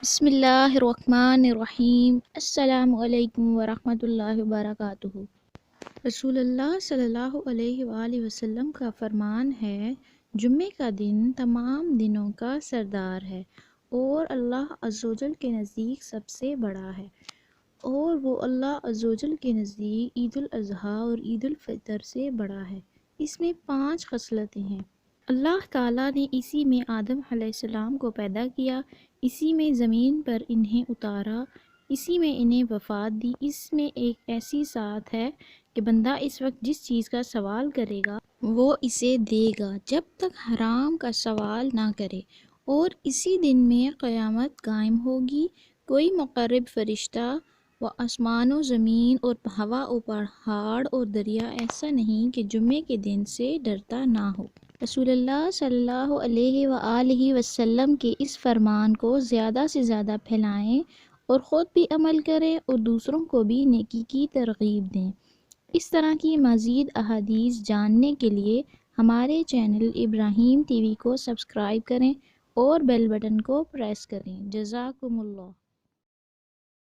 بسم اللہ الرحمن الرحیم۔ السلام علیکم ورحمۃ اللہ وبرکاتہ۔ رسول اللہ صلی اللہ علیہ وآلہ وسلم کا فرمان ہے، جمعے کا دن تمام دنوں کا سردار ہے اور اللہ عز و جل کے نزدیک سب سے بڑا ہے، اور وہ اللہ عز و جل کے نزدیک عید الاضحیٰ اور عید الفطر سے بڑا ہے۔ اس میں 5 خصلتیں ہیں۔ اللہ تعالیٰ نے اسی میں آدم علیہ السلام کو پیدا کیا، اسی میں زمین پر انہیں اتارا، اسی میں انہیں وفات دی۔ اس میں ایک ایسی ساتھ ہے کہ بندہ اس وقت جس چیز کا سوال کرے گا وہ اسے دے گا جب تک حرام کا سوال نہ کرے، اور اسی دن میں قیامت قائم ہوگی۔ کوئی مقرب فرشتہ و آسمان و زمین اور ہوا و پہاڑ اور دریا ایسا نہیں کہ جمعے کے دن سے ڈرتا نہ ہو۔ رسول اللہ صلی اللہ علیہ وآلہ وسلم کے اس فرمان کو زیادہ سے زیادہ پھیلائیں اور خود بھی عمل کریں اور دوسروں کو بھی نیکی کی ترغیب دیں۔ اس طرح کی مزید احادیث جاننے کے لیے ہمارے چینل ابراہیم ٹی وی کو سبسکرائب کریں اور بیل بٹن کو پریس کریں۔ جزاکم اللہ۔